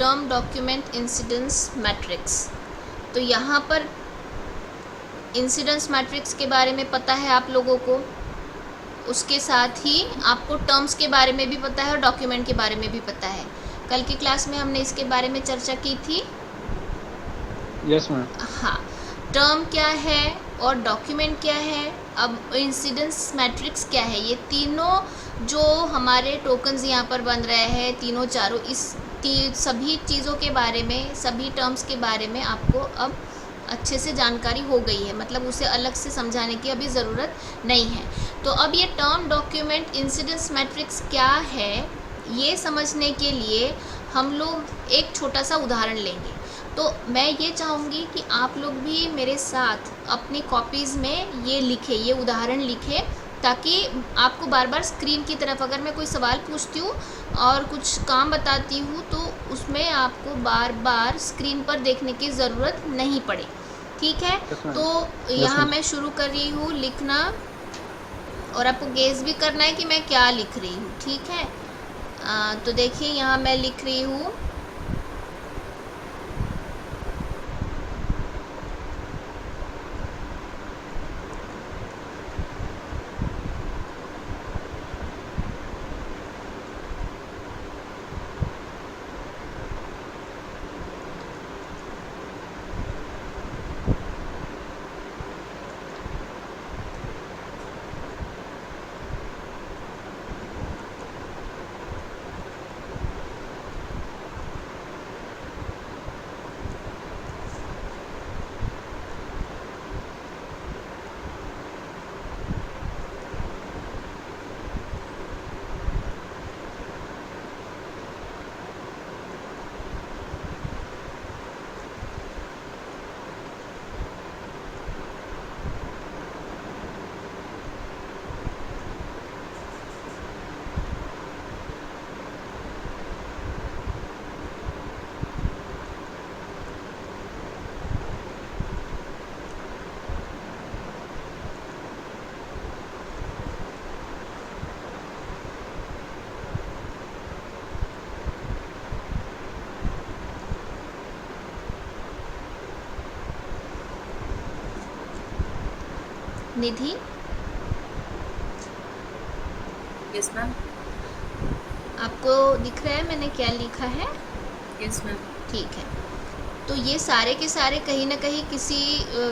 Term document incidence matrix. तो यहाँ पर इंसिडेंस मैट्रिक्स के बारे में पता है आप लोगों को, उसके साथ ही आपको टर्म्स के बारे में भी पता है और डॉक्यूमेंट के बारे में भी पता है। कल की क्लास में हमने इसके बारे में चर्चा की थी। Yes ma'am. हाँ, टर्म क्या है और डॉक्यूमेंट क्या है, अब इंसिडेंस मैट्रिक्स क्या है, ये तीनों जो हमारे टोकन्स यहाँ पर बन रहे हैं, तीनों चारों, सभी चीज़ों के बारे में, सभी टर्म्स के बारे में आपको अब अच्छे से जानकारी हो गई है, मतलब उसे अलग से समझाने की अभी ज़रूरत नहीं है। तो अब ये टर्म डॉक्यूमेंट इंसिडेंस मैट्रिक्स क्या है, ये समझने के लिए हम लोग एक छोटा सा उदाहरण लेंगे। तो मैं ये चाहूँगी कि आप लोग भी मेरे साथ अपनी कॉपीज़ में ये लिखें, ये उदाहरण लिखें, ताकि आपको बार बार स्क्रीन की तरफ अगर मैं कोई सवाल पूछती हूँ और कुछ काम बताती हूँ तो उसमें आपको बार बार स्क्रीन पर देखने की ज़रूरत नहीं पड़े। ठीक है? तो यहाँ मैं शुरू कर रही हूँ लिखना, और आपको गेस भी करना है कि मैं क्या लिख रही हूँ। ठीक है? तो देखिए यहाँ मैं लिख रही हूँ निधि। Yes ma'am. आपको दिख रहा है मैंने क्या लिखा है? Yes ma'am. ठीक है। तो ये सारे के सारे कहीं ना कहीं किसी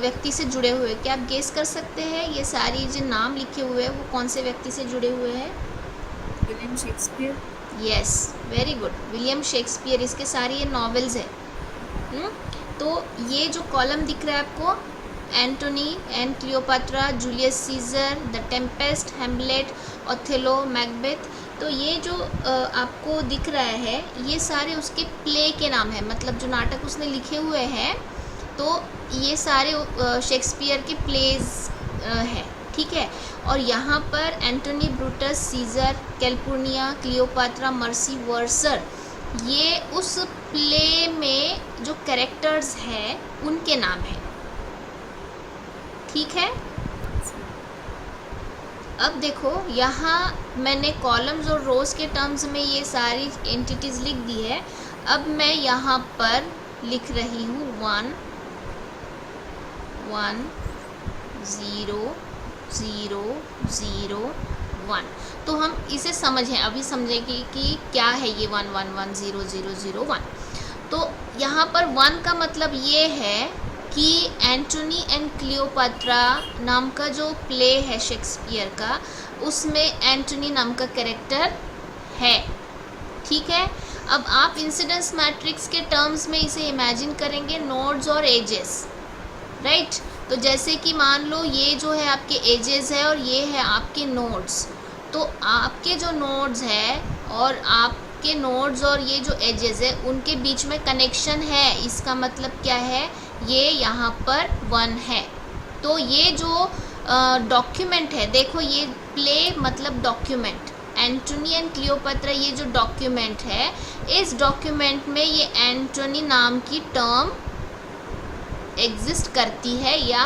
व्यक्ति से जुड़े हुए, क्या आप गेस कर सकते हैं ये सारी जो नाम लिखे हुए हैं वो कौन से व्यक्ति से जुड़े हुए हैं? William Shakespeare. Yes, very good, William Shakespeare. इसके सारी ये नॉवेल्स है। तो ये जो कॉलम दिख रहा है आपको, Antony and Cleopatra, Julius Caesar, the Tempest, Hamlet, Othello, Macbeth, तो ये जो आपको दिख रहा है ये सारे उसके प्ले के नाम हैं, मतलब जो नाटक उसने लिखे हुए हैं, तो ये सारे शेक्सपियर के प्लेज हैं। ठीक है? और यहाँ पर Antony, Brutus, Caesar, Calpurnia, Cleopatra, mercy, worser, ये उस प्ले में जो कैरेक्टर्स हैं उनके नाम हैं। ठीक है? अब देखो यहाँ मैंने कॉलम्स और रोज के टर्म्स में ये सारी एंटिटीज लिख दी है। अब मैं यहाँ पर लिख रही हूँ 1 1 0 0 0 1। तो हम इसे समझें, अभी समझेंगे कि क्या है ये 1 1 1 0 0 0 1। तो यहाँ पर 1 का मतलब ये है कि एंटोनी एंड क्लियोपात्रा नाम का जो प्ले है शेक्सपियर का, उसमें एंटोनी नाम का कैरेक्टर है। ठीक है? अब आप इंसिडेंस मैट्रिक्स के टर्म्स में इसे इमेजिन करेंगे, नोड्स और एजेस, राइट? तो जैसे कि मान लो ये जो है आपके एजेस है और ये है आपके नोड्स, तो आपके जो नोड्स है और आपके नोड्स और ये जो एजेस है उनके बीच में कनेक्शन है। इसका मतलब क्या है? ये यहाँ पर 1 है। तो ये जो डॉक्यूमेंट है, देखो ये प्ले मतलब डॉक्यूमेंट, एंटोनी एंड क्लियोपात्रा ये जो डॉक्यूमेंट है, इस डॉक्यूमेंट में ये एंटोनी नाम की टर्म एग्जिस्ट करती है या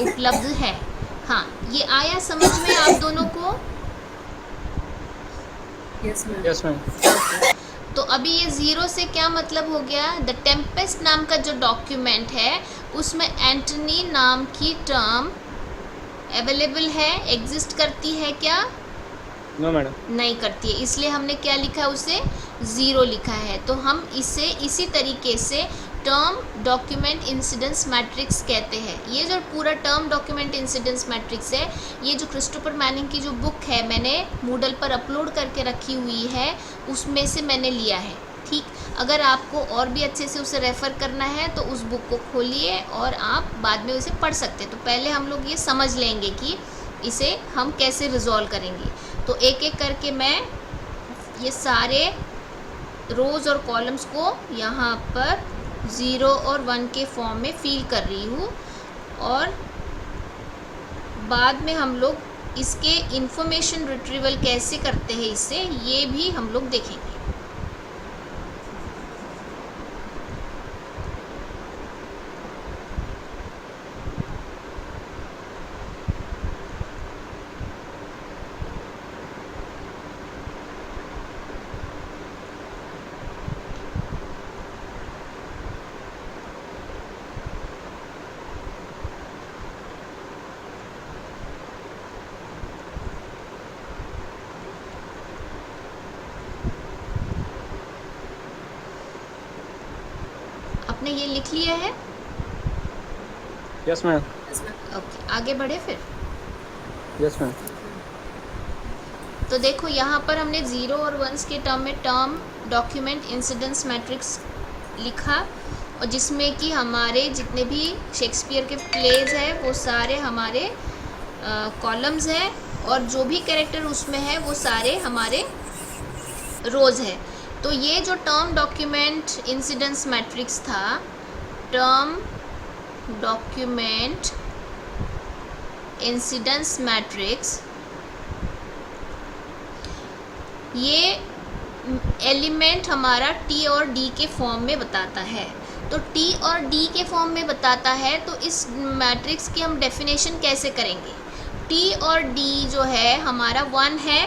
उपलब्ध है। हाँ, ये आया समझ में आप दोनों को? Yes ma'am. Yes ma'am. तो अभी ये 0 से क्या मतलब हो गया, द टेम्पेस्ट नाम का जो डॉक्यूमेंट है उसमें एंटनी नाम की टर्म अवेलेबल है, एग्जिस्ट करती है क्या? No madam. नहीं करती है, इसलिए हमने क्या लिखा है, उसे 0 लिखा है। तो हम इसे इसी तरीके से टर्म डॉक्यूमेंट इंसिडेंस मैट्रिक्स कहते हैं। ये जो पूरा टर्म डॉक्यूमेंट इंसिडेंस मैट्रिक्स है, ये जो क्रिस्टोफर मैनिंग की जो बुक है मैंने मूडल पर अपलोड करके रखी हुई है, उसमें से मैंने लिया है। ठीक, अगर आपको और भी अच्छे से उसे रेफ़र करना है तो उस बुक को खोलिए और आप बाद में उसे पढ़ सकते हैं। तो पहले हम लोग ये समझ लेंगे कि इसे हम कैसे रिजॉल्व करेंगे। तो एक एक करके मैं ये सारे रोज़ और कॉलम्स को यहाँ पर 0 और 1 के फॉर्म में फिल कर रही हूँ, और बाद में हम लोग इसके इंफॉर्मेशन रिट्रीवल कैसे करते हैं इससे, ये भी हम लोग देखेंगे। आपने ये लिख लिया है? Yes ma'am. Yes, ma'am. Okay, आगे बढ़े फिर। Yes ma'am. तो देखो यहाँ पर हमने 0 और 1 के टर्म में टर्म डॉक्यूमेंट इंसिडेंस मैट्रिक्स लिखा, और जिसमें कि हमारे जितने भी शेक्सपियर के प्लेज हैं वो सारे हमारे कॉलम्स हैं, और जो भी कैरेक्टर उसमें है वो सारे हमारे रोज़ है। तो ये जो टर्म डॉक्यूमेंट इंसिडेंस मैट्रिक्स था, टर्म डॉक्यूमेंट इंसिडेंस मैट्रिक्स, ये एलिमेंट हमारा टी और डी के फॉर्म में बताता है। तो टी और डी के फॉर्म में बताता है, तो इस मैट्रिक्स की हम डेफिनेशन कैसे करेंगे? टी और डी जो है हमारा 1 है।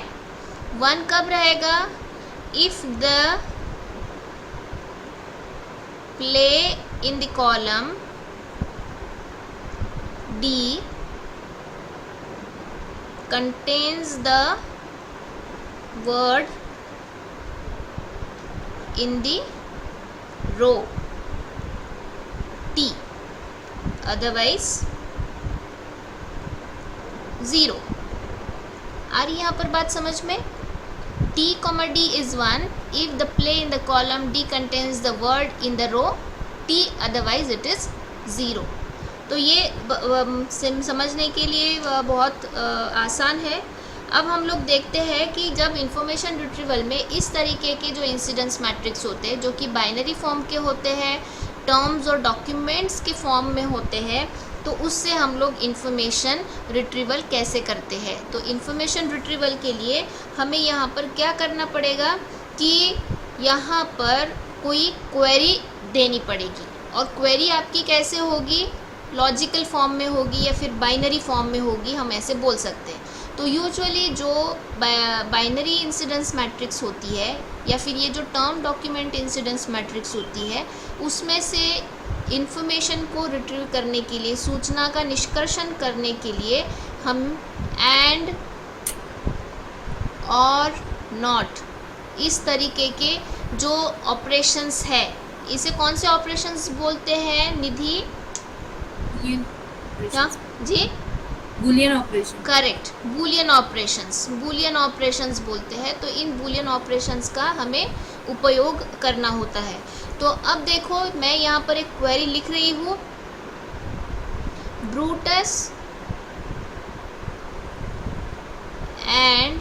1 कब रहेगा? If the play in the column D contains the word in the row T, otherwise 0। आ रही यहाँ पर बात समझ में? T, D is 1 if the play in the column D contains the word in the row T, otherwise it is 0। तो ये समझने के लिए बहुत आसान है। अब हम लोग देखते हैं कि जब इंफॉर्मेशन रिट्रीवल में इस तरीके के जो इंसिडेंस मैट्रिक्स होते हैं, जो कि बाइनरी फॉर्म के होते हैं, टर्म्स और डॉक्यूमेंट्स के फॉर्म में होते हैं, तो उससे हम लोग इंफॉर्मेशन रिट्रीवल कैसे करते हैं। तो इंफॉर्मेशन रिट्रीवल के लिए हमें यहाँ पर क्या करना पड़ेगा कि यहाँ पर कोई क्वेरी देनी पड़ेगी, और क्वेरी आपकी कैसे होगी? लॉजिकल फॉर्म में होगी या फिर बाइनरी फॉर्म में होगी, हम ऐसे बोल सकते हैं। तो यूजुअली जो बाइनरी इंसिडेंस मैट्रिक्स होती है या फिर ये जो टर्म डॉक्यूमेंट इंसिडेंस मैट्रिक्स होती है, उसमें से इंफॉर्मेशन को रिट्रीव करने के लिए, सूचना का निष्कर्षण करने के लिए हम एंड और नॉट, इस तरीके के जो ऑपरेशंस है, इसे कौन से ऑपरेशंस बोलते हैं निधि? क्या जी? Boolean operation. Correct, Boolean operations, Boolean operations बोलते हैं। तो इन बूलियन ऑपरेशंस का हमें उपयोग करना होता है। तो अब देखो, मैं यहाँ पर एक क्वेरी लिख रही हूँ, Brutus and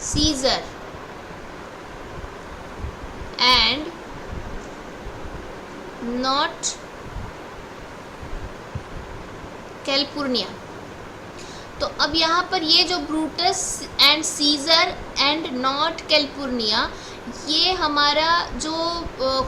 Caesar and not California. तो अब यहाँ पर ये जो Brutus and Caesar and not California, ये हमारा जो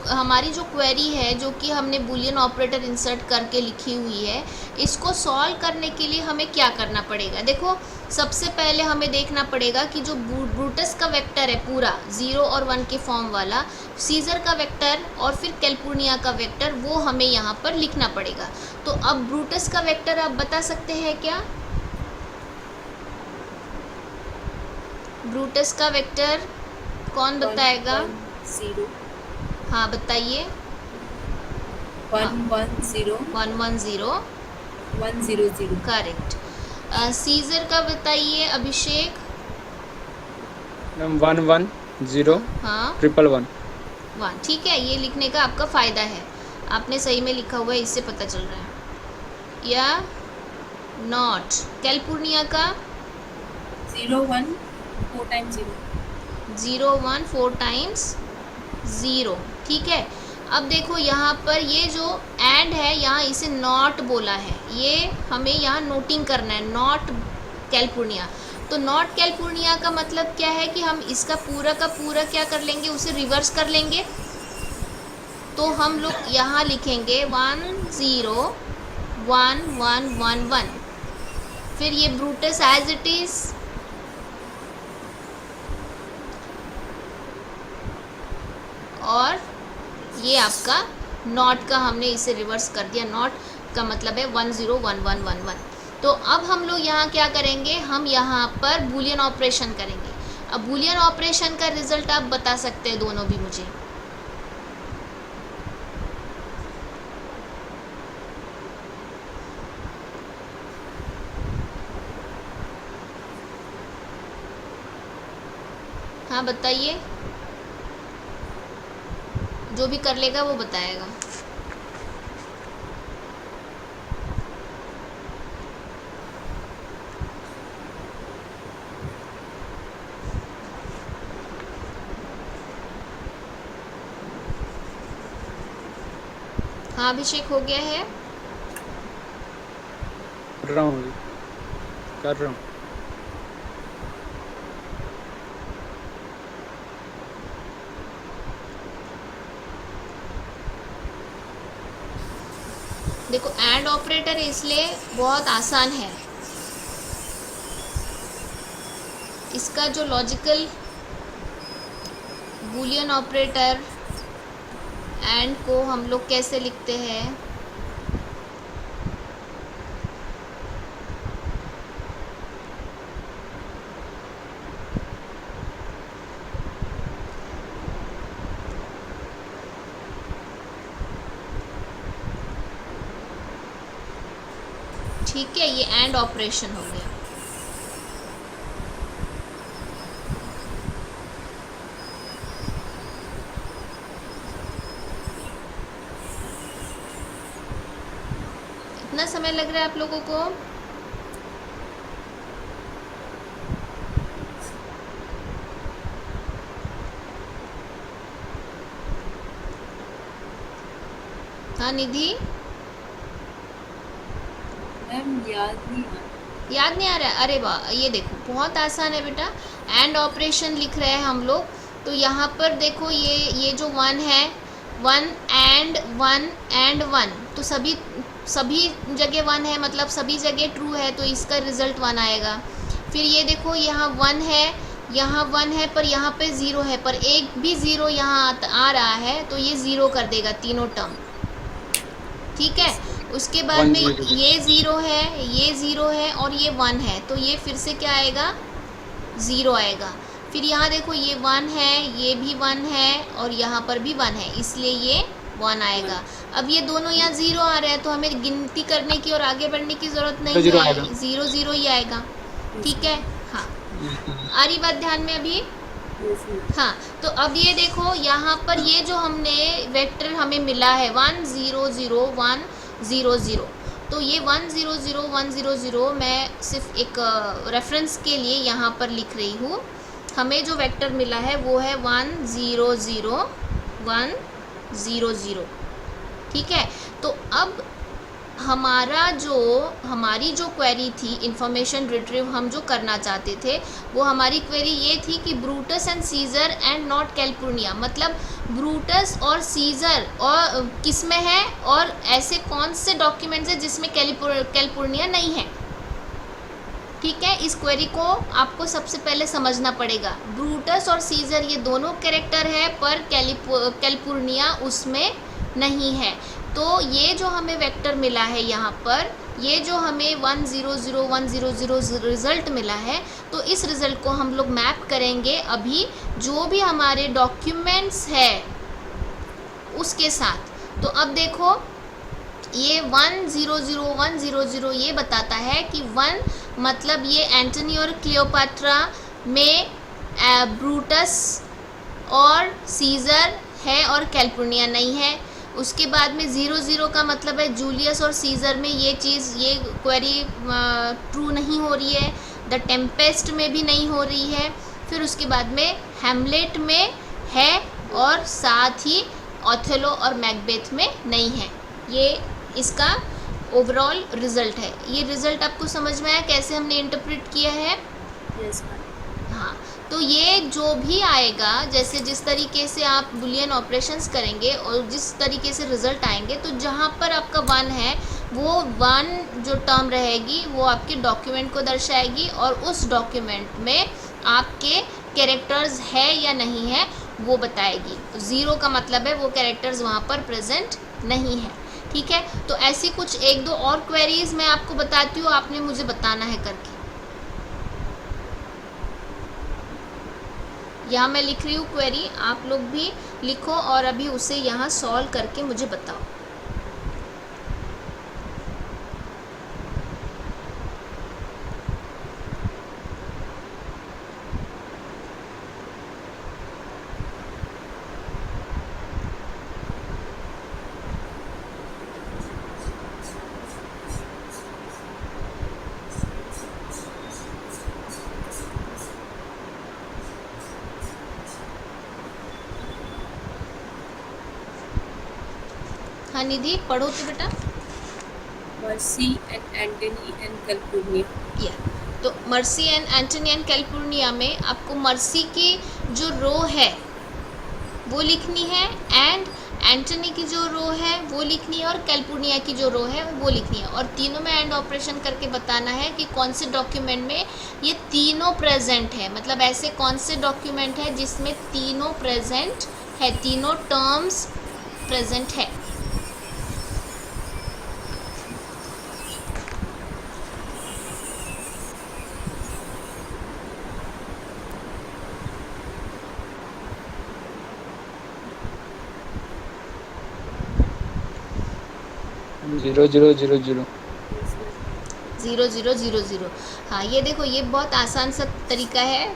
हमारी जो क्वेरी है, जो कि हमने बूलियन ऑपरेटर इंसर्ट करके लिखी हुई है, इसको सॉल्व करने के लिए हमें क्या करना पड़ेगा? देखो, सबसे पहले हमें देखना पड़ेगा कि जो ब्रूटस का वेक्टर है पूरा 0 और 1 के फॉर्म वाला, सीजर का वेक्टर और फिर कैलपुर्निया का वेक्टर, वो हमें यहाँ पर लिखना पड़ेगा। तो अब ब्रूटस का वेक्टर आप बता सकते हैं क्या? ब्रूटस का वेक्टर कौन बताएगा? 0 हाँ बताइए। 1 1 0 1 1 0 1 0 0। करेक्ट। सीजर का बताइए अभिषेक। मैम 1 1 0 हाँ 1 1 1, ठीक है, ये लिखने का आपका फ़ायदा है, आपने सही में लिखा हुआ है, इससे पता चल रहा है। या नॉट कैलपुर्निया का 0 1 4 times 0। 0 1 4 टाइम्स 0, ठीक है। अब देखो यहाँ पर ये जो एंड है, यहाँ इसे नॉट बोला है, ये हमें यहाँ नोटिंग करना है, नॉट कैलपुर्निया। तो नॉट कैलपुर्निया का मतलब क्या है कि हम इसका पूरा का पूरा क्या कर लेंगे, उसे रिवर्स कर लेंगे। तो हम लोग यहाँ लिखेंगे 1 0 1 1 1 1, फिर ये ब्रूटस एज इट इज़, और ये आपका नॉट का हमने इसे रिवर्स कर दिया, नॉट का मतलब है 1 0 1 1 1 1। तो अब हम लोग यहाँ क्या करेंगे, हम यहाँ पर बूलियन ऑपरेशन करेंगे। अब बूलियन ऑपरेशन का रिजल्ट आप बता सकते हैं दोनों भी मुझे। हाँ बताइए, जो भी कर लेगा वो बताएगा। हाँ अभिषेक हो गया है। कर रहा हूँ कर रहा हूँ। देखो एंड ऑपरेटर इसलिए बहुत आसान है, इसका जो लॉजिकल बूलियन ऑपरेटर एंड को हम लोग कैसे लिखते हैं, ठीक है, ये एंड ऑपरेशन हो गया। इतना समय लग रहा है आप लोगों को? हाँ निधि, मैम याद नहीं आ रहा। याद नहीं आ रहा है? अरे वाह, ये देखो बहुत आसान है बेटा। एंड ऑपरेशन लिख रहे हैं हम लोग, तो यहाँ पर देखो ये जो 1 है, 1 एंड 1, तो सभी जगह 1 है, मतलब सभी जगह ट्रू है, तो इसका रिज़ल्ट 1 आएगा। फिर ये देखो यहाँ 1 है, यहाँ 1 है, पर यहाँ पे 0 है, पर एक भी 0 यहाँ आ रहा है, तो ये 0 कर देगा तीनों टर्म, ठीक है। उसके बाद में ये 0 है, ये 0 है और ये 1 है, तो ये फिर से क्या आएगा, 0 आएगा। फिर यहाँ देखो ये 1 है, ये भी 1 है और यहाँ पर भी 1 है, इसलिए ये 1 आएगा। अब ये दोनों यहाँ 0 आ रहे हैं, तो हमें गिनती करने की और आगे बढ़ने की ज़रूरत नहीं तो 0 है, आएगा। 0 0 ही आएगा, ठीक है। हाँ आ रही बात ध्यान में अभी? हाँ, तो अब ये देखो यहाँ पर ये जो हमने वेक्टर हमें मिला है 1 0 0 1 0 0, तो ये 1 0 0 1 0 0 मैं सिर्फ एक रेफरेंस के लिए यहाँ पर लिख रही हूँ। हमें जो वेक्टर मिला है वो है 1 0 0 1 0 0, ठीक है। तो अब हमारी जो क्वेरी थी, इंफॉर्मेशन रिट्रीव हम जो करना चाहते थे, वो हमारी क्वेरी ये थी कि Brutus and Caesar and not Calpurnia, मतलब ब्रूटस और सीजर और किस में है, और ऐसे कौन से डॉक्यूमेंट्स हैं जिसमें कैलपुर्निया नहीं है, ठीक है, इस क्वेरी को आपको सबसे पहले समझना पड़ेगा। ब्रूटस और सीजर ये दोनों कैरेक्टर है, पर कैलिफोर्निया उसमें नहीं है। तो ये जो हमें वेक्टर मिला है यहाँ पर, ये जो हमें 100100 रिज़ल्ट मिला है, तो इस रिज़ल्ट को हम लोग मैप करेंगे अभी जो भी हमारे डॉक्यूमेंट्स है उसके साथ। तो अब देखो, ये 100100 ये बताता है कि 1 मतलब ये एंटनी और क्लियोपाट्रा में ब्रूटस और सीज़र है और कैलिफोर्निया नहीं है। उसके बाद में 00 का मतलब है जूलियस और सीज़र में ये चीज़, ये क्वेरी ट्रू नहीं हो रही है। द टेम्पेस्ट में भी नहीं हो रही है। फिर उसके बाद में हैमलेट में है और साथ ही ओथेलो और मैकबेथ में नहीं है। ये इसका ओवरऑल रिज़ल्ट है। ये रिज़ल्ट आपको समझ में आया कैसे हमने इंटरप्रेट किया है? Yes ma'am. हाँ, तो ये जो भी आएगा, जैसे जिस तरीके से आप बुलियन ऑपरेशंस करेंगे और जिस तरीके से रिज़ल्ट आएंगे, तो जहाँ पर आपका 1 है वो 1 जो टर्म रहेगी वो आपके डॉक्यूमेंट को दर्शाएगी और उस डॉक्यूमेंट में आपके कैरेक्टर्स है या नहीं है वो बताएगी। 0 का मतलब है वो कैरेक्टर्स वहाँ पर प्रेजेंट नहीं है। ठीक है, तो ऐसी कुछ 1-2 और क्वेरीज मैं आपको बताती हूँ, आपने मुझे बताना है करके। यहाँ मैं लिख रही हूँ क्वेरी, आप लोग भी लिखो और अभी उसे यहाँ सॉल्व करके मुझे बताओ। हाँ निधि, पढ़ो तो बेटा। Mercy and Antony and California. या तो mercy and Antony and California में आपको मर्सी की जो रो है वो लिखनी है, एंड एंटनी की जो रो है वो लिखनी है, और कैलिफोर्निया की जो रो है वो लिखनी है। और तीनों में एंड ऑपरेशन करके बताना है कि कौन से डॉक्यूमेंट में ये तीनों प्रेजेंट है। मतलब ऐसे कौन से डॉक्यूमेंट है जिसमें तीनों प्रेजेंट है, तीनों टर्म्स प्रेजेंट है। 0000 0000। हाँ, ये देखो, ये बहुत आसान सा तरीका है।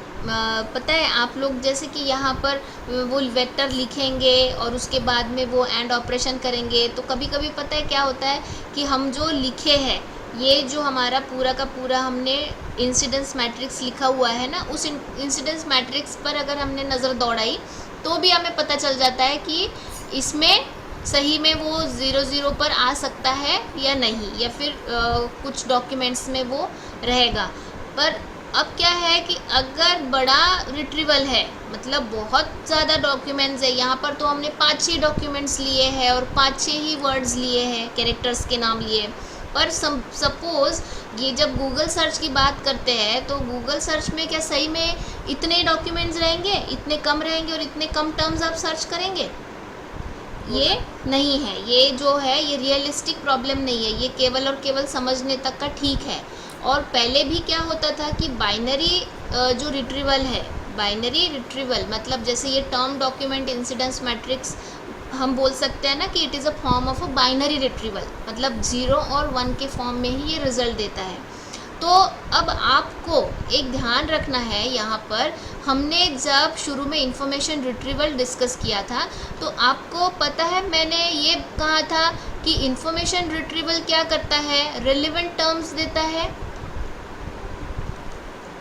पता है आप लोग, जैसे कि यहाँ पर वो वेक्टर लिखेंगे और उसके बाद में वो एंड ऑपरेशन करेंगे, तो कभी कभी पता है क्या होता है कि हम जो लिखे हैं, ये जो हमारा पूरा का पूरा हमने इंसिडेंस मैट्रिक्स लिखा हुआ है ना, उस इंसिडेंस मैट्रिक्स पर अगर हमने नज़र दौड़ाई तो भी हमें पता चल जाता है कि इसमें सही में वो 00 पर आ सकता है या नहीं, या फिर कुछ डॉक्यूमेंट्स में वो रहेगा। पर अब क्या है कि अगर बड़ा रिट्रीवल है, मतलब बहुत ज़्यादा डॉक्यूमेंट्स है, यहाँ पर तो हमने 5-6 डॉक्यूमेंट्स लिए हैं और 5-6 ही वर्ड्स लिए हैं, कैरेक्टर्स के नाम लिए। पर सपोज़ ये जब गूगल सर्च की बात करते हैं, तो गूगल सर्च में क्या सही में इतने डॉक्यूमेंट्स रहेंगे, इतने कम रहेंगे और इतने कम टर्म्स आप सर्च करेंगे? ये नहीं है। ये जो है ये रियलिस्टिक प्रॉब्लम नहीं है, ये केवल और केवल समझने तक का ठीक है। और पहले भी क्या होता था कि बाइनरी जो रिट्रीवल है, बाइनरी रिट्रीवल मतलब जैसे ये टर्म डॉक्यूमेंट इंसिडेंस मैट्रिक्स हम बोल सकते हैं ना कि it is a form of a binary retrieval, मतलब 0 और 1 के फॉर्म में ही ये रिजल्ट देता है। तो अब आपको एक ध्यान रखना है, यहाँ पर हमने जब शुरू में इंफॉर्मेशन रिट्रीवल डिस्कस किया था, तो आपको पता है मैंने ये कहा था कि इंफॉर्मेशन रिट्रीवल क्या करता है, रिलेवेंट टर्म्स देता है,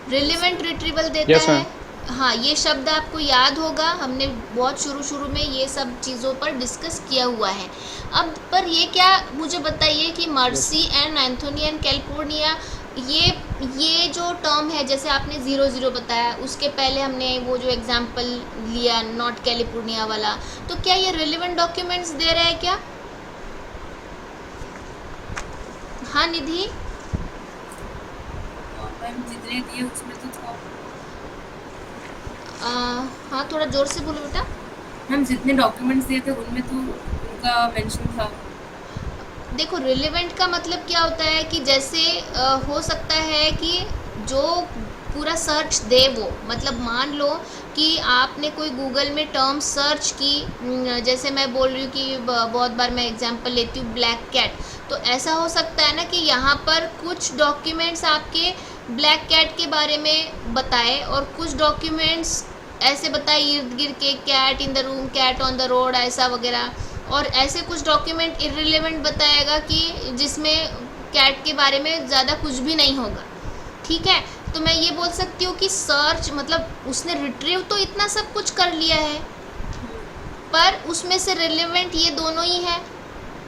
रिलेवेंट रिट्रीवल देता Yes, है। ma'am. हाँ, ये शब्द आपको याद होगा, हमने बहुत शुरू में ये सब चीज़ों पर डिस्कस किया हुआ है। अब पर ये क्या, मुझे बताइए कि mercy and Anthony and California, ये जो टर्म है, जैसे आपने 00 बताया, उसके पहले हमने वो जो एग्जांपल लिया नॉट कैलिफोर्निया वाला, तो क्या ये रिलेवेंट डॉक्यूमेंट्स दे रहा है क्या? हाँ निधि, मैम जितने दिए उसमें तो था। हाँ, थोड़ा ज़ोर से बोलो बेटा। मैम जितने डॉक्यूमेंट्स दिए थे उनमें तो उनका मेंशन था। देखो, रिलेवेंट का मतलब क्या होता है कि जैसे हो सकता है कि जो पूरा सर्च दे वो, मतलब मान लो कि आपने कोई गूगल में टर्म सर्च की, जैसे मैं बोल रही हूँ कि बहुत बार मैं एग्जांपल लेती हूँ ब्लैक कैट, तो ऐसा हो सकता है ना कि यहाँ पर कुछ डॉक्यूमेंट्स आपके ब्लैक कैट के बारे में बताए और कुछ डॉक्यूमेंट्स ऐसे बताए इर्द गिर्द के, cat in the room, cat on the road, ऐसा वगैरह, और ऐसे कुछ डॉक्यूमेंट इररिलेवेंट बताएगा कि जिसमें कैट के बारे में ज़्यादा कुछ भी नहीं होगा। ठीक है, तो मैं ये बोल सकती हूँ कि सर्च मतलब उसने रिट्रीव तो इतना सब कुछ कर लिया है, पर उसमें से रिलेवेंट ये दोनों ही है।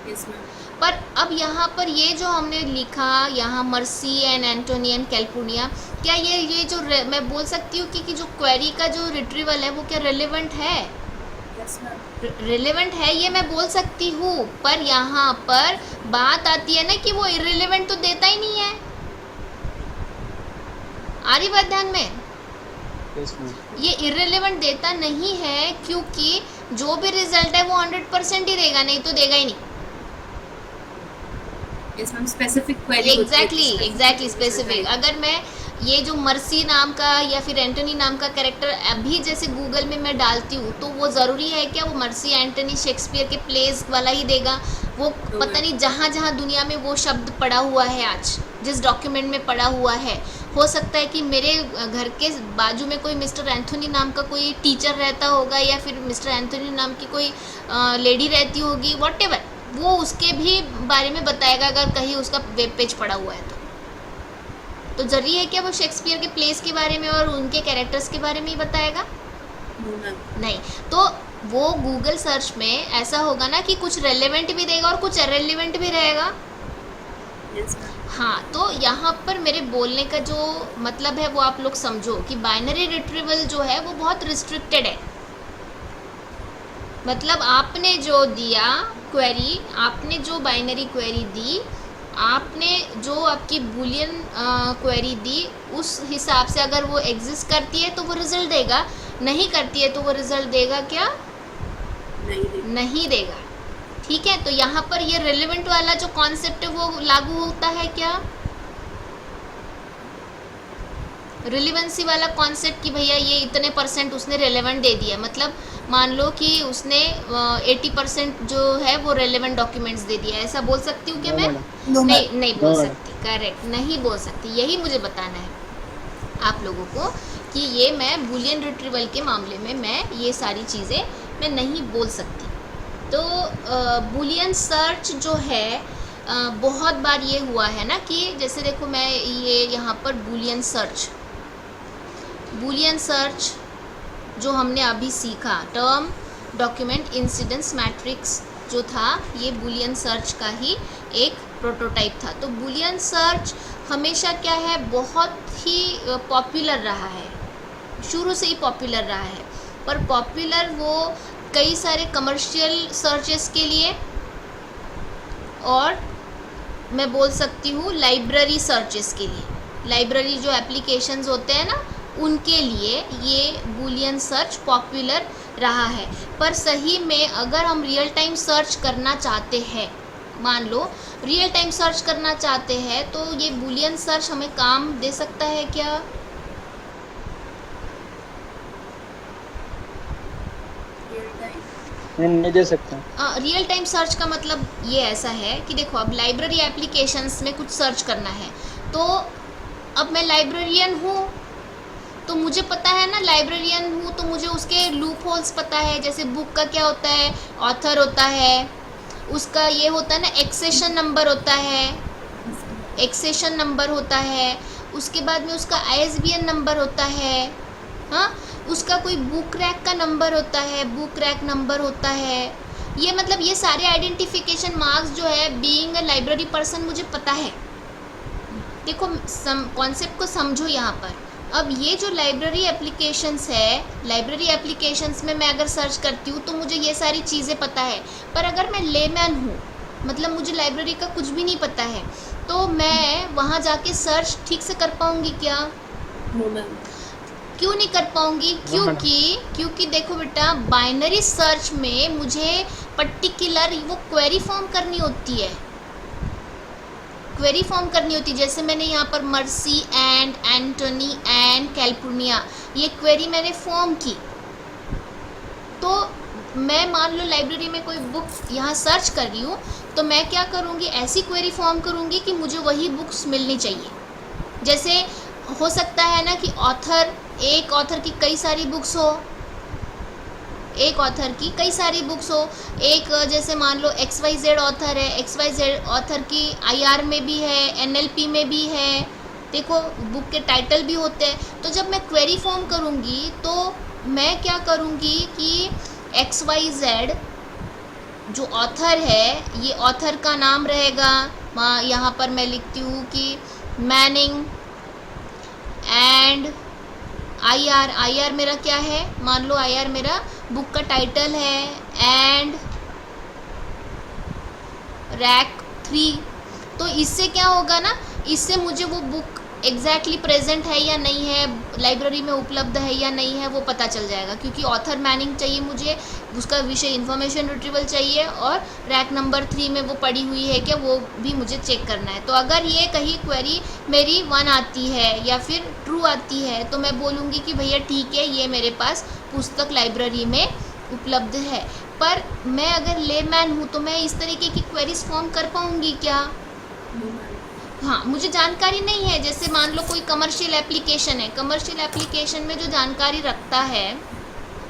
Yes ma'am. पर अब यहाँ पर ये जो हमने लिखा यहाँ Mercy and Antony and California, क्या ये जो मैं बोल सकती हूँ कि जो क्वेरी का जो रिट्रीवल है वो क्या रिलेवेंट है? Yes ma'am. रिलेवेंट है, ये मैं बोल सकती हूँ, पर यहाँ पर बात आती है ना कि वो इररिलेवेंट तो देता ही नहीं है। आ रही बात ध्यान में? Yes ma'am. ये इररिलेवेंट देता नहीं है क्योंकि जो भी रिजल्ट है वो 100% ही देगा, नहीं तो देगा ही नहीं। Yes ma'am, specific query. Exactly specific. अगर मैं ये जो मर्सी नाम का या फिर एंटनी नाम का कैरेक्टर अभी जैसे गूगल में मैं डालती हूँ, तो वो ज़रूरी है क्या वो मर्सी एंटनी शेक्सपियर के प्लेस वाला ही देगा? वो पता नहीं जहाँ जहाँ दुनिया में वो शब्द पड़ा हुआ है, आज जिस डॉक्यूमेंट में पड़ा हुआ है, हो सकता है कि मेरे घर के बाजू में कोई मिस्टर एंथोनी नाम का कोई टीचर रहता होगा या फिर मिस्टर एंथोनी नाम की कोई लेडी रहती होगी, व्हाटएवर, वो उसके भी बारे में बताएगा अगर कहीं उसका वेब पेज पड़ा हुआ है तो जरूरी है क्या वो शेक्सपियर के प्लेस के बारे में और उनके कैरेक्टर्स के बारे में ही बताएगा? नहीं। तो वो गूगल सर्च में ऐसा होगा ना कि कुछ रेलेवेंट भी देगा और कुछ इररिलेवेंट भी रहेगा। Yes ma'am. हाँ, तो यहाँ पर मेरे बोलने का जो मतलब है वो आप लोग समझो कि बाइनरी रिट्रीवल जो है वो बहुत रिस्ट्रिक्टेड है। मतलब आपने जो दिया क्वेरी, आपने जो बाइनरी क्वेरी दी, आपने जो आपकी बूलियन क्वेरी दी, उस हिसाब से अगर वो एग्जिस्ट करती है तो वो रिजल्ट देगा, नहीं करती है तो वो रिजल्ट देगा क्या? नहीं देगा। ठीक है, तो यहाँ पर ये रिलेवेंट वाला जो कॉन्सेप्ट है वो लागू होता है क्या? रिलेवेंसी वाला कॉन्सेप्ट कि भैया ये इतने % उसने रेलेवेंट दे दिया, मतलब मान लो कि उसने 80% जो है वो रेलेवेंट डॉक्यूमेंट्स दे दिया, ऐसा बोल सकती हूँ क्या मैं? नहीं बोल सकती, करेक्ट, नहीं बोल सकती। यही मुझे बताना है आप लोगों को कि ये मैं बूलियन रिट्रीवल के मामले में मैं ये सारी चीज़ें मैं नहीं बोल सकती। तो बूलियन सर्च जो है बहुत बार ये हुआ है ना कि जैसे देखो मैं ये यहाँ पर बूलियन सर्च जो हमने अभी सीखा, टर्म डॉक्यूमेंट इंसिडेंस मैट्रिक्स जो था, ये बूलियन सर्च का ही एक प्रोटोटाइप था। तो बूलियन सर्च हमेशा क्या है, बहुत ही पॉपुलर रहा है, शुरू से ही पॉपुलर रहा है, पर पॉपुलर वो कई सारे कमर्शियल सर्चेस के लिए और मैं बोल सकती हूँ लाइब्रेरी सर्चेस के लिए, लाइब्रेरी जो एप्लीकेशंस होते हैं ना उनके लिए ये बूलियन सर्च पॉपुलर रहा है। पर सही में अगर हम रियल टाइम सर्च करना चाहते हैं, मान लो रियल टाइम सर्च करना चाहते हैं, तो ये बूलियन सर्च हमें काम दे सकता है क्या? नहीं दे सकता। रियल टाइम सर्च का मतलब ये ऐसा है कि देखो अब लाइब्रेरी एप्लीकेशंस में कुछ सर्च करना है, तो अब मैं लाइब्रेरियन हूँ तो मुझे पता है ना, लाइब्रेरियन हूँ तो मुझे उसके लूप होल्स पता है। जैसे बुक का क्या होता है, ऑथर होता है, उसका ये होता है ना एक्सेशन नंबर होता है, एक्सेशन नंबर होता है, उसके बाद में उसका ISBN नंबर होता है, हाँ, उसका कोई बुक रैक का नंबर होता है, बुक रैक नंबर होता है। ये मतलब ये सारे आइडेंटिफिकेशन मार्क्स जो है बीइंग अ लाइब्रेरी पर्सन मुझे पता है। देखो कॉन्सेप्ट को समझो यहाँ पर। अब ये जो लाइब्रेरी एप्लीकेशंस है, लाइब्रेरी एप्लीकेशंस में मैं अगर सर्च करती हूँ तो मुझे ये सारी चीज़ें पता है, पर अगर मैं लेमैन हूँ, मतलब मुझे लाइब्रेरी का कुछ भी नहीं पता है, तो मैं वहाँ जाके सर्च ठीक से कर पाऊँगी क्या? No ma'am. क्यों नहीं कर पाऊँगी? मैडम। क्योंकि देखो बेटा, बाइनरी सर्च में मुझे पर्टिकुलर वो क्वेरी फॉर्म करनी होती है। क्वेरी फॉर्म करनी होती है, जैसे मैंने यहाँ पर Mercy and Antony and California, ये क्वेरी मैंने फॉर्म की। तो मैं मान लो लाइब्रेरी में कोई बुक यहाँ सर्च कर रही हूँ, तो मैं क्या करूँगी, ऐसी क्वेरी फॉर्म करूँगी कि मुझे वही बुक्स मिलनी चाहिए। जैसे हो सकता है ना कि एक ऑथर की कई सारी बुक्स हो, एक जैसे मान लो XYZ ऑथर है, XYZ ऑथर की IR में भी है, NLP में भी है, देखो बुक के टाइटल भी होते हैं। तो जब मैं क्वेरी फॉर्म करूँगी तो मैं क्या करूँगी कि XYZ जो ऑथर है, ये ऑथर का नाम रहेगा, यहाँ पर मैं लिखती हूँ कि मैनिंग एंड IR मेरा क्या है, मान लो IR मेरा बुक का टाइटल है, एंड रैक 3। तो इससे क्या होगा ना, इससे मुझे वो बुक एग्जैक्टली प्रेजेंट है या नहीं है, लाइब्रेरी में उपलब्ध है या नहीं है, वो पता चल जाएगा। क्योंकि ऑथर मैनिंग चाहिए मुझे, उसका विषय इन्फॉर्मेशन रिट्रीवल चाहिए, और रैक नंबर 3 में वो पड़ी हुई है क्या, वो भी मुझे चेक करना है। तो अगर ये कहीं क्वेरी मेरी 1 आती है या फिर ट्रू आती है, तो मैं बोलूँगी कि भैया ठीक है, ये मेरे पास पुस्तक लाइब्रेरी में उपलब्ध है। पर मैं अगर लेमैन हूँ तो मैं इस तरीके की क्वेरीज फॉर्म कर पाऊँगी क्या? No ma'am. हाँ, मुझे जानकारी नहीं है। जैसे मान लो कोई कमर्शियल एप्लीकेशन है, कमर्शियल एप्लीकेशन में जो जानकारी रखता है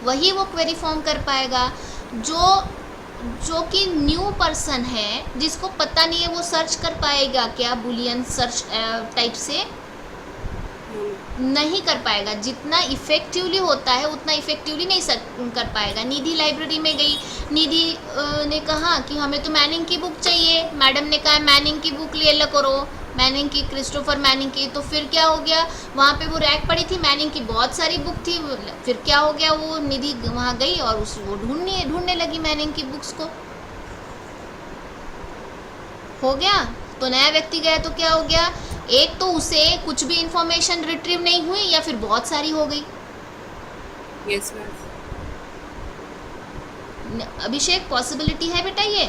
वही वो क्वेरी फॉर्म कर पाएगा। जो कि न्यू पर्सन है, जिसको पता नहीं है, वो सर्च कर पाएगा क्या बुलियन सर्च टाइप से? नहीं कर पाएगा। जितना इफ़ेक्टिवली होता है उतना इफ़ेक्टिवली नहीं कर पाएगा। निधि लाइब्रेरी में गई, निधि ने कहा कि हमें तो मैनिंग की बुक चाहिए, मैडम ने कहा मैनिंग की बुक ले लो करो, मैनिंग की, क्रिस्टोफर मैनिंग की। तो फिर क्या हो गया, वहाँ पे वो रैक पड़ी थी, मैनिंग की बहुत सारी बुक थी। फिर क्या हो गया, वो निधि वहाँ गई और वो ढूंढने लगी मैनिंग की बुक्स को। हो गया। तो नया व्यक्ति गया तो क्या हो गया, एक तो उसे कुछ भी इंफॉर्मेशन रिट्रीव नहीं हुई, या फिर बहुत सारी हो गई। Yes ma'am. अभिषेक, पॉसिबिलिटी है बेटा ये?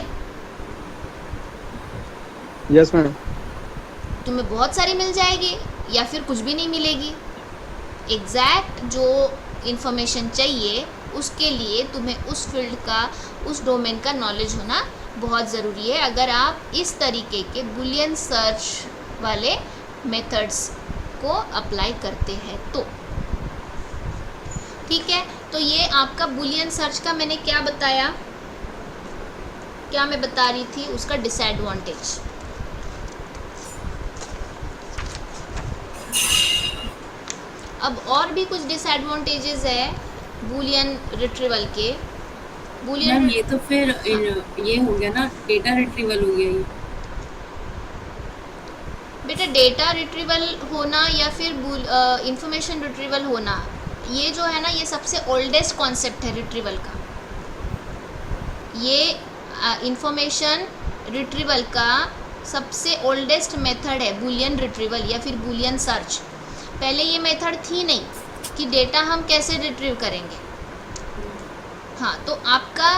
Yes madam. तुम्हें बहुत सारी मिल जाएगी या फिर कुछ भी नहीं मिलेगी। एग्जैक्ट जो इंफॉर्मेशन चाहिए उसके लिए तुम्हें उस फील्ड का, उस डोमेन का नॉलेज होना बहुत ज़रूरी है, अगर आप इस तरीके के बुलियन सर्च वाले मेथड्स को अप्लाई करते हैं तो। ठीक है, तो ये आपका बुलियन सर्च का मैंने क्या बताया, क्या मैं बता रही थी, उसका डिसएडवांटेज। अब और भी कुछ डिसएडवांटेजेस है बुलियन रिट्रीवल के। मैम ये तो फिर ये हो गया ना, डेटा रिट्रीवल हो गया ये। बेटा डेटा रिट्रीवल होना या फिर इंफॉर्मेशन रिट्रीवल होना, ये जो है ना, ये सबसे ओल्डेस्ट कॉन्सेप्ट है रिट्रीवल का। ये इंफॉर्मेशन रिट्रीवल का सबसे ओल्डेस्ट मेथड है बुलियन रिट्रीवल या फिर बुलियन सर्च। पहले ये मेथड थी नहीं कि डेटा हम कैसे रिट्रीव करेंगे। हाँ, तो आपका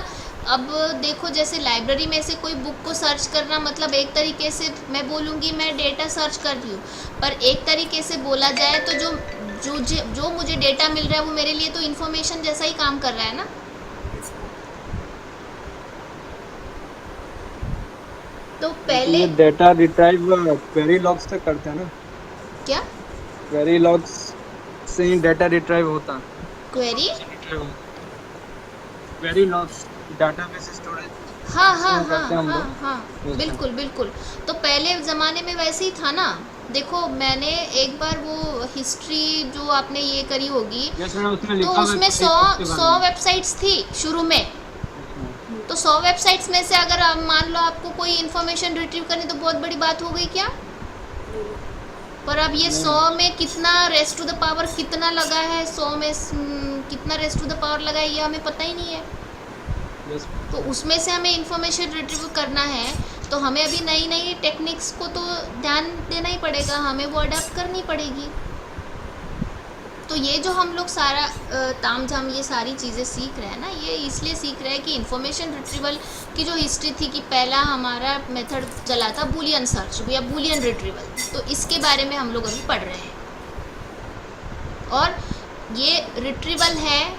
अब देखो, जैसे लाइब्रेरी में से कोई बुक को सर्च करना, मतलब एक तरीके से मैं बोलूँगी मैं डेटा सर्च कर रही हूँ, पर एक तरीके से बोला जाए तो जो मुझे डेटा मिल रहा है वो मेरे लिए तो इन्फॉर्मेशन जैसा ही काम कर रहा है ना। तो पहले ये डेटा रिट्राइव क्वेरी लॉग्स से करते हैं ना? क्या क्वेरी लॉग्स से ही डेटा रिट्राइव होता है। Query? Query logs database storage. हाँ हाँ इसमें हाँ करते हैं हम हाँ लोग। हाँ, बिल्कुल बिल्कुल। तो पहले ज़माने में वैसे ही था ना। देखो, मैंने एक बार वो हिस्ट्री जो आपने ये करी होगी, यस मैडम, उसमें तो लिखा हुआ है उसमें किसी बुक के 100 बारे में। वेबसाइट्स थी शुरू में। तो 100 वेबसाइट्स में से अगर आप मान लो आपको कोई इन्फॉर्मेशन रिट्रीव करनी, तो बहुत बड़ी बात हो गई क्या? पर अब ये 100 में कितना रेस्ट टू द पावर कितना लगा है, 100 में कितना रेस्ट टू द पावर लगा है, ये हमें पता ही नहीं है। यस। तो उसमें से हमें इंफॉर्मेशन रिट्रीव करना है, तो हमें अभी नई नई टेक्निक्स को तो ध्यान देना ही पड़ेगा, हमें वो अडेप्ट करनी पड़ेगी। तो ये जो हम लोग सारा तामझाम ये सारी चीज़ें सीख रहे हैं ना, ये इसलिए सीख रहे हैं कि इन्फॉर्मेशन रिट्रीवल की जो हिस्ट्री थी कि पहला हमारा मेथड चला था बूलियन सर्च या बूलियन रिट्रीवल, तो इसके बारे में हम लोग अभी पढ़ रहे हैं। और ये रिट्रीवल है।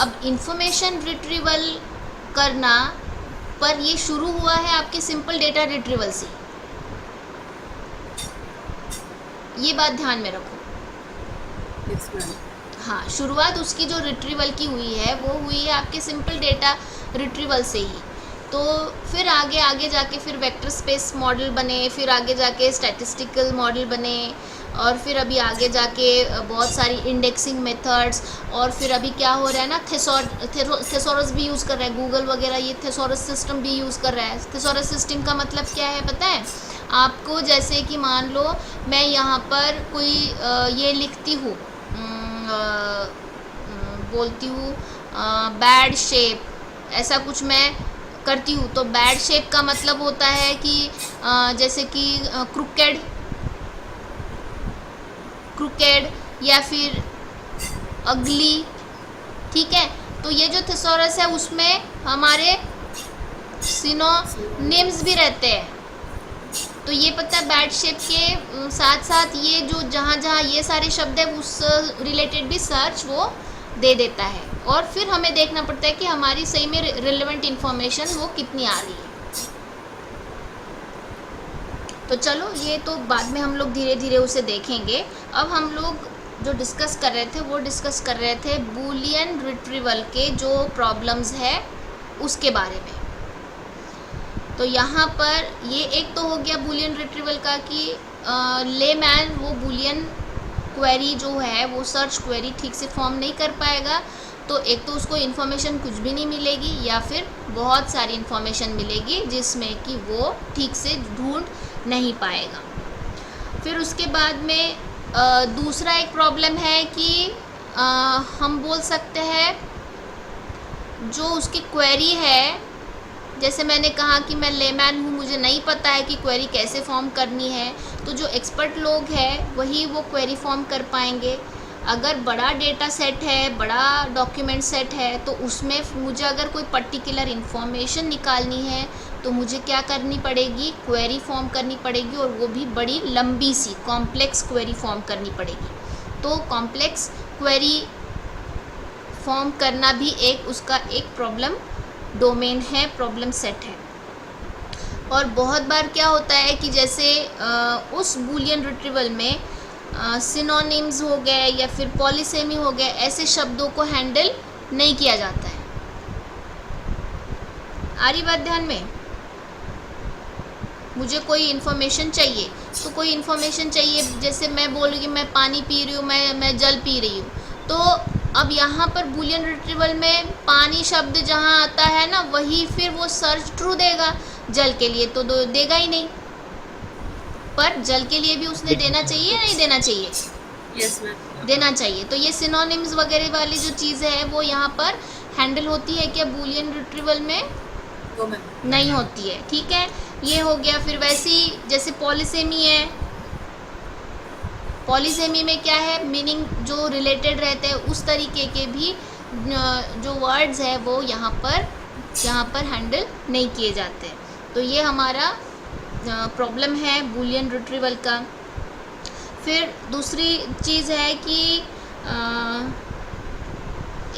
अब इन्फॉर्मेशन रिट्रीवल करना पर ये शुरू हुआ है आपके सिंपल डेटा रिट्रीवल से, ये बात ध्यान में रखो। Yes ma'am. हाँ, शुरुआत उसकी जो रिट्रीवल की हुई है वो हुई है आपके सिंपल डेटा रिट्रीवल से ही। तो फिर आगे आगे जाके फिर वेक्टर स्पेस मॉडल बने, फिर आगे जाके स्टैटिस्टिकल मॉडल बने, और फिर अभी आगे जाके बहुत सारी इंडेक्सिंग मेथड्स, और फिर अभी क्या हो रहा है ना, थेसॉरस भी यूज़ कर रहा है गूगल वगैरह, ये थेसॉरस सिस्टम भी यूज़ कर रहा है। थेसॉरस सिस्टम का मतलब क्या है पता है आपको? जैसे कि मान लो मैं यहाँ पर कोई ये लिखती हूँ, बोलती हूँ बैड शेप, ऐसा कुछ मैं करती हूँ, तो बैड शेप का मतलब होता है कि जैसे कि क्रुकेड या फिर अगली, ठीक है। तो ये जो थेसॉरस है उसमें हमारे सिनोनिम्स भी रहते हैं। तो ये पता है बैड शेप के साथ साथ ये जो जहाँ जहाँ ये सारे शब्द है उस रिलेटेड भी सर्च वो दे देता है, और फिर हमें देखना पड़ता है कि हमारी सही में रिलेवेंट इन्फॉर्मेशन वो कितनी आ रही है। तो चलो ये तो बाद में हम लोग धीरे धीरे उसे देखेंगे। अब हम लोग जो डिस्कस कर रहे थे वो डिस्कस कर रहे थे बूलियन रिट्रीवल के जो प्रॉब्लम्स है उसके बारे में। तो यहाँ पर ये एक तो हो गया बूलियन रिट्रीवल का कि लेमैन वो बूलियन क्वेरी जो है वो सर्च क्वेरी ठीक से फॉर्म नहीं कर पाएगा। तो एक तो उसको इन्फॉर्मेशन कुछ भी नहीं मिलेगी, या फिर बहुत सारी इन्फॉर्मेशन मिलेगी जिसमें कि वो ठीक से ढूंढ नहीं पाएगा। फिर उसके बाद में दूसरा एक प्रॉब्लम है कि हम बोल सकते हैं जो उसकी क्वेरी है, जैसे मैंने कहा कि मैं लेमैन हूँ, मुझे नहीं पता है कि क्वेरी कैसे फॉर्म करनी है, तो जो एक्सपर्ट लोग हैं वही वो क्वेरी फॉर्म कर पाएंगे। अगर बड़ा डेटा सेट है, बड़ा डॉक्यूमेंट सेट है, तो उसमें मुझे अगर कोई पर्टिकुलर इन्फॉर्मेशन निकालनी है तो मुझे क्या करनी पड़ेगी, क्वेरी फॉर्म करनी पड़ेगी, और वो भी बड़ी लंबी सी कॉम्प्लेक्स क्वेरी फॉर्म करनी पड़ेगी। तो कॉम्प्लेक्स क्वेरी फॉर्म करना भी एक उसका एक प्रॉब्लम डोमेन है, प्रॉब्लम सेट है। और बहुत बार क्या होता है कि जैसे उस बूलियन रिट्रीवल में सिनोनिम्स हो गए या फिर पॉलीसेमी हो गए, ऐसे शब्दों को हैंडल नहीं किया जाता है। आ रही बात ध्यान में? मुझे कोई इन्फॉर्मेशन चाहिए, तो कोई इन्फॉर्मेशन चाहिए, जैसे मैं बोल रही हूँ मैं पानी पी रही हूँ, मैं जल पी रही हूँ, तो अब यहाँ पर बूलियन रिट्रीवल में पानी शब्द जहाँ आता है ना, वही फिर वो सर्च ट्रू देगा। जल के लिए तो देगा ही नहीं, पर जल के लिए भी उसने देना चाहिए या नहीं देना चाहिए? यस मैम, देना चाहिए। तो ये सिनोनिम्स वगैरह वाली जो चीज़ें है वो यहाँ पर हैंडल होती है क्या बूलियन रिट्रीवल में? वो मैम नहीं होती है, ठीक है। ये हो गया। फिर वैसी जैसे पॉलीसेमी है, पॉलीसेमी में क्या है, मीनिंग जो रिलेटेड रहते हैं उस तरीके के भी जो वर्ड्स है वो यहाँ पर हैंडल नहीं किए जाते। तो ये हमारा प्रॉब्लम है बूलियन रिट्रीवल का। फिर दूसरी चीज़ है कि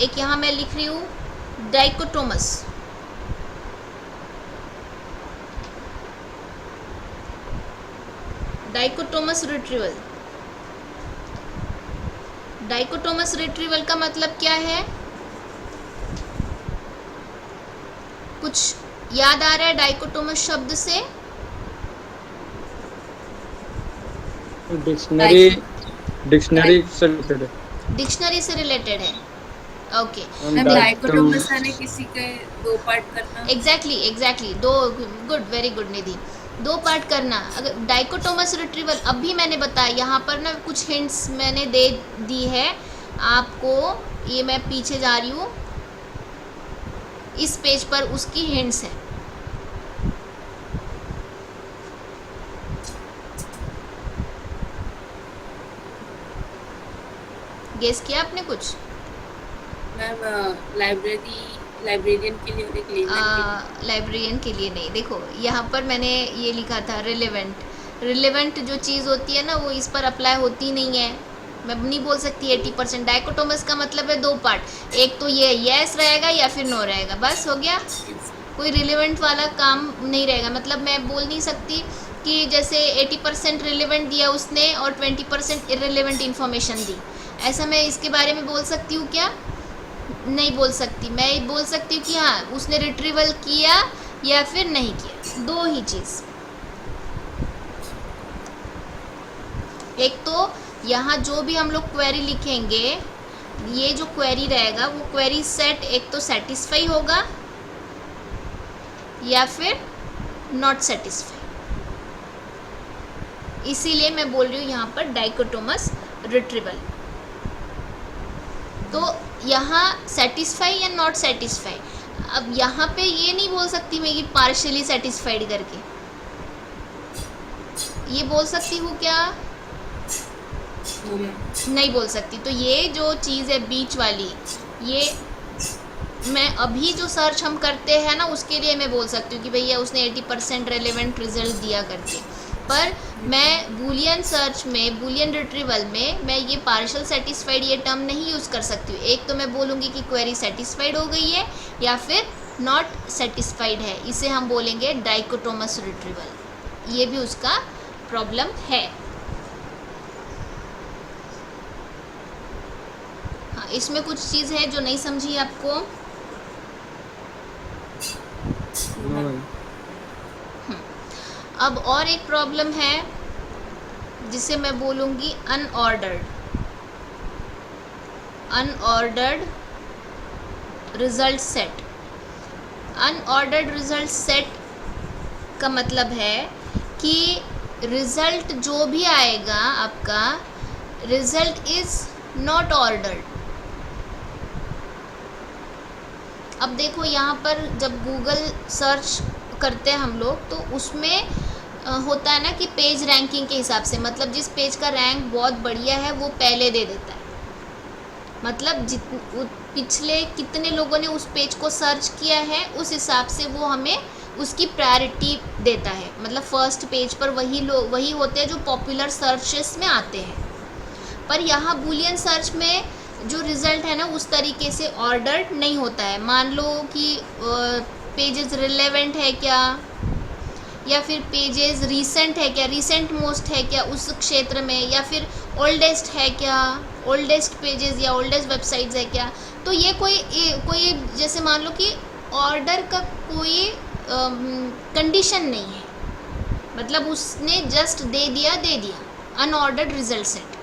एक यहाँ मैं लिख रही हूँ dichotomous. Dichotomous retrieval. Dichotomous retrieval का मतलब क्या है? कुछ याद आ रहा है डाइकोटोमस शब्द से? डिक्शनरी से रिलेटेड है। डिक्शनरी से रिलेटेड है, ओके। मैम डाइकोटोमस यानी किसी के दो पार्ट करना। एग्जैक्टली दो, गुड, वेरी गुड निधि, दो पार्ट करना। अगर डाइकोटोमस रिट्रीवल अभी मैंने बताया, यहाँ पर ना कुछ हिंट्स मैंने दे दी है आपको, ये मैं पीछे जा रही हूँ, इस पेज पर उसकी हिंट्स है। गेस किया आपने कुछ? मैम लाइब्रेरियन के लिए और एक लेमैन के लिए। लाइब्रेरियन के लिए नहीं। देखो यहाँ पर मैंने ये लिखा था रिलेवेंट। रिलेवेंट जो चीज़ होती है ना वो इस पर अप्लाई होती नहीं है। मैं नहीं बोल सकती 80%। डाइकोटोमस का मतलब है दो पार्ट, एक तो ये येस रहेगा या फिर नो रहेगा, बस हो गया। कोई रिलेवेंट वाला काम नहीं रहेगा। मतलब मैं बोल नहीं सकती कि जैसे 80% रिलेवेंट दिया उसने और 20% इरेलीवेंट इन्फॉर्मेशन दी, ऐसा मैं इसके बारे में बोल सकती हूँ क्या? नहीं बोल सकती। मैं बोल सकती हूँ कि हाँ उसने रिट्रीवल किया या फिर नहीं किया, दो ही चीज़। एक तो यहाँ जो भी हम लोग क्वेरी लिखेंगे, ये जो क्वेरी रहेगा वो क्वेरी सेट एक तो सेटिस्फाई होगा या फिर नॉट सेटिस्फाई। इसीलिए मैं बोल रही हूँ यहाँ पर डाइकोटोमस रिट्रीवल। तो यहाँ सेटिस्फाई या नॉट सेटिस्फाई। अब यहाँ पे ये नहीं बोल सकती मैं कि पार्शियली सेटिस्फाइड करके, ये बोल सकती हूँ क्या? नहीं बोल सकती। तो ये जो चीज़ है बीच वाली, ये मैं अभी जो सर्च हम करते हैं ना उसके लिए मैं बोल सकती हूँ कि भैया उसने 80% रेलेवेंट रिजल्ट दिया करके। पर मैं बूलियन सर्च में, बूलियन रिट्रीवल में मैं ये पार्शियल सेटिस्फाइड ये टर्म नहीं यूज़ कर सकती हूँ। एक तो मैं बोलूँगी कि क्वेरी सेटिस्फाइड हो गई है या फिर नॉट सेटिस्फाइड है, इसे हम बोलेंगे डाइकोटोमस रिट्रीवल। ये भी उसका प्रॉब्लम है। हाँ, इसमें कुछ चीज़ है जो नहीं समझी आपको? नो भाई। अब और एक प्रॉब्लम है जिसे मैं बोलूँगी unordered. Unordered result set. Unordered result set का मतलब है कि रिजल्ट जो भी आएगा आपका, रिजल्ट इज नॉट ऑर्डर्ड। अब देखो यहाँ पर जब गूगल सर्च करते हैं हम लोग तो उसमें होता है ना कि पेज रैंकिंग के हिसाब से, मतलब जिस पेज का रैंक बहुत बढ़िया है वो पहले दे देता है। मतलब पिछले कितने लोगों ने उस पेज को सर्च किया है उस हिसाब से वो हमें उसकी प्रायोरिटी देता है। मतलब फर्स्ट पेज पर वही होते हैं जो पॉपुलर सर्चेस में आते हैं। पर यहाँ बूलियन सर्च में जो रिज़ल्ट है ना उस तरीके से ऑर्डर्ड नहीं होता है। मान लो कि पेजेस रिलेवेंट है क्या, या फिर पेजेस रीसेंट है क्या, रीसेंट मोस्ट है क्या उस क्षेत्र में, या फिर ओल्डेस्ट है क्या, ओल्डेस्ट पेजेस या ओल्डेस्ट वेबसाइट्स है क्या। तो ये कोई जैसे मान लो कि ऑर्डर का कोई कंडीशन नहीं है। मतलब उसने जस्ट दे दिया अनऑर्डर्ड रिजल्ट सेट।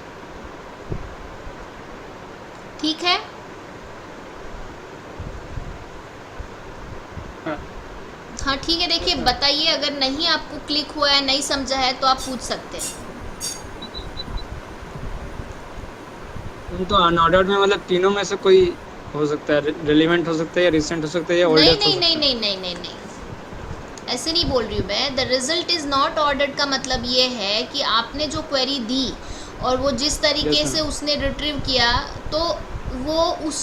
ठीक है? हाँ ठीक है। देखिए बताइए, अगर नहीं आपको क्लिक हुआ है, नहीं समझा है तो आप पूछ सकते हैं। तो अनऑर्डर्ड में मतलब तीनों में से कोई हो सकता है, रिलेवेंट हो सकता है या रिसेंट हो सकता है या ओल्डेस्ट हो सकता है? नहीं, ऐसे नहीं बोल रही हूँ मैं। The result is not ordered का मतलब ये है कि आपने जो क्वेरी दी और वो जिस तरीके से उसने रिट्रीव किया तो वो उस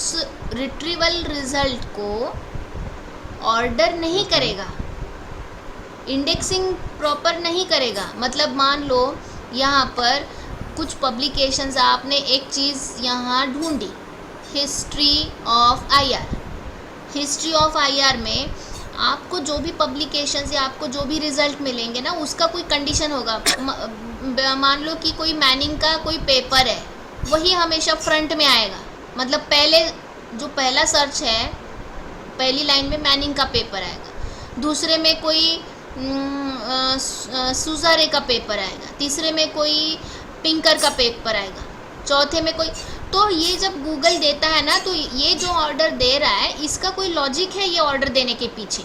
रिट्रीवल रिजल्ट को ऑर्डर नहीं करेगा, इंडेक्सिंग प्रॉपर नहीं करेगा। मतलब मान लो यहाँ पर कुछ पब्लिकेशंस, आपने एक चीज़ यहाँ ढूंढी, history of IR. History of IR में आपको जो भी पब्लिकेशंस या आपको जो भी रिज़ल्ट मिलेंगे ना उसका कोई कंडीशन होगा। मान लो कि कोई मैनिंग का कोई पेपर है, वही हमेशा फ्रंट में आएगा। मतलब पहला सर्च है, पहली लाइन में मैनिंग का पेपर आएगा, दूसरे में कोई सुजारे का पेपर आएगा, तीसरे में कोई पिंकर का पेपर आएगा, चौथे में कोई। तो ये जब गूगल देता है ना तो ये जो ऑर्डर दे रहा है इसका कोई लॉजिक है ये ऑर्डर देने के पीछे।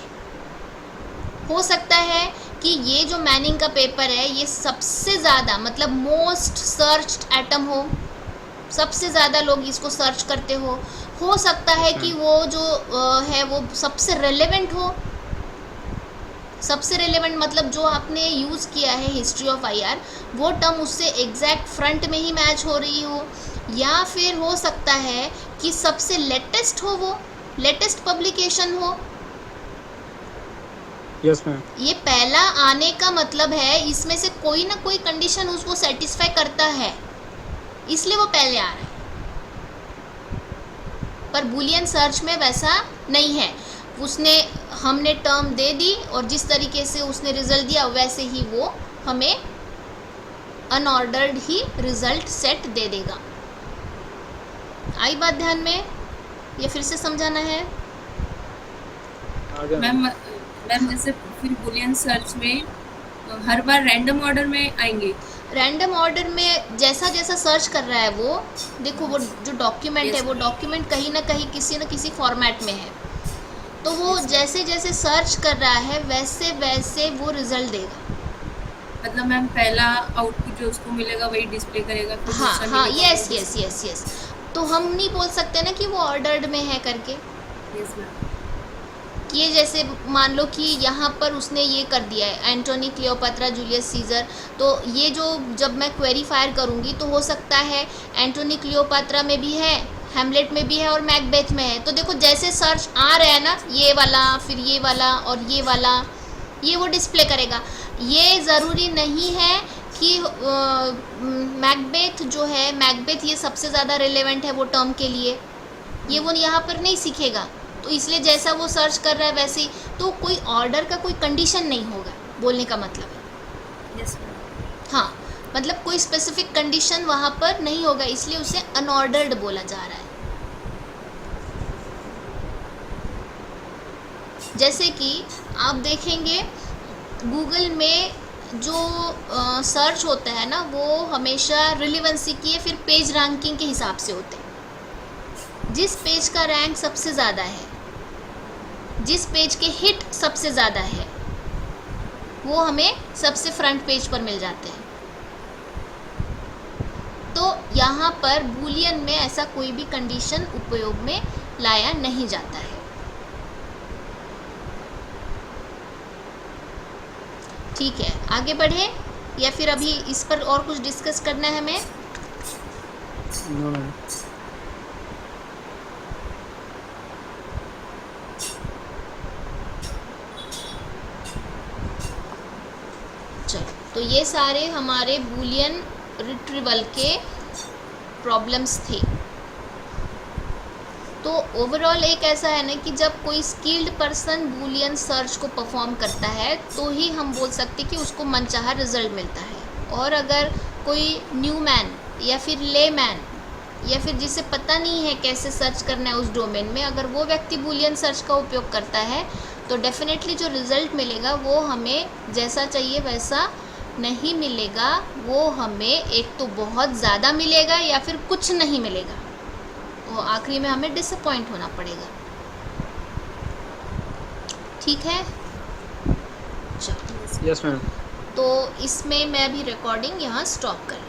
हो सकता है कि ये जो मैनिंग का पेपर है ये सबसे ज़्यादा, मतलब मोस्ट सर्च्ड एटम हो, सबसे ज़्यादा लोग इसको सर्च करते हो सकता है कि वो जो है वो सबसे रेलेवेंट हो। सबसे रेलेवेंट मतलब जो आपने यूज़ किया है हिस्ट्री ऑफ आईआर, वो टर्म उससे एग्जैक्ट फ्रंट में ही मैच हो रही हो, या फिर हो सकता है कि सबसे लेटेस्ट हो, वो लेटेस्ट पब्लिकेशन हो। Yes ma'am. ये पहला आने का मतलब है इसमें से कोई ना कोई कंडीशन उसको सेटिस्फाई करता है, इसलिए वो पहले आ रहा है। पर बूलियन सर्च में वैसा नहीं है, उसने हमने टर्म दे दी और जिस तरीके से उसने रिजल्ट दिया वैसे ही वो हमें अनऑर्डर्ड ही रिजल्ट सेट दे देगा। आई बात ध्यान में, या फिर से समझाना है? आगे मैम जैसे फिर बुलियन सर्च में हर बार रैंडम ऑर्डर में आएंगे? रैंडम ऑर्डर में जैसा जैसा सर्च कर रहा है वो, देखो वो जो डॉक्यूमेंट है वो डॉक्यूमेंट कहीं ना कहीं किसी न किसी फॉर्मेट में है, तो वो जैसे जैसे सर्च कर रहा है वैसे वैसे वो रिजल्ट देगा। मतलब मैम पहला आउटपुट जो उसको मिलेगा वही डिस्प्ले करेगा? फिर हाँ दूसरा हाँ, मिलेगा, यस यस यस यस। तो हम नहीं बोल सकते ना कि वो ऑर्डर्ड में है करके। Yes ma'am. ये जैसे मान लो कि यहाँ पर उसने ये कर दिया है एंटोनी, क्लियोपात्रा, जूलियस सीजर, तो ये जो जब मैं क्वेरी फायर करूँगी तो हो सकता है एंटोनी क्लियोपात्रा में भी है, हैमलेट में भी है और मैकबेथ में है। तो देखो जैसे सर्च आ रहा है ना, ये वाला फिर ये वाला और ये वाला, ये वो डिस्प्ले करेगा। ये ज़रूरी नहीं है कि मैकबेथ जो है, मैकबेथ ये सबसे ज़्यादा रिलेवेंट है वो टर्म के लिए, ये वो यहाँ पर नहीं सीखेगा। तो इसलिए जैसा वो सर्च कर रहा है वैसे ही, तो कोई ऑर्डर का कोई कंडीशन नहीं होगा, बोलने का मतलब है। Yes ma'am. हाँ, मतलब कोई स्पेसिफिक कंडीशन वहाँ पर नहीं होगा, इसलिए उसे अनऑर्डर्ड बोला जा रहा है। जैसे कि आप देखेंगे गूगल में जो सर्च होता है ना, वो हमेशा रिलेवेंसी की या फिर पेज रैंकिंग के हिसाब से होते हैं। जिस पेज का रैंक सबसे ज़्यादा है, जिस पेज के हिट सबसे ज़्यादा है, वो हमें सबसे फ्रंट पेज पर मिल जाते हैं। तो यहाँ पर बूलियन में ऐसा कोई भी कंडीशन उपयोग में लाया नहीं जाता है। ठीक है, आगे बढ़े या फिर अभी इस पर और कुछ डिस्कस करना है हमें? No ma'am. चलो, तो ये सारे हमारे बूलियन रिट्रीवल के प्रॉब्लम्स थे। तो ओवरऑल एक ऐसा है ना कि जब कोई स्किल्ड पर्सन बूलियन सर्च को परफॉर्म करता है तो ही हम बोल सकते कि उसको मनचाहा रिजल्ट मिलता है। और अगर कोई न्यू मैन या फिर ले मैन या फिर जिसे पता नहीं है कैसे सर्च करना है उस डोमेन में, अगर वो व्यक्ति बूलियन सर्च का उपयोग करता है तो डेफिनेटली जो रिज़ल्ट मिलेगा वो हमें जैसा चाहिए वैसा नहीं मिलेगा। वो हमें एक तो बहुत ज़्यादा मिलेगा या फिर कुछ नहीं मिलेगा, वो आखिरी में हमें डिसअपॉइंट होना पड़ेगा। ठीक है, चलो। Yes ma'am. तो इसमें मैं अभी रिकॉर्डिंग यहाँ स्टॉप कर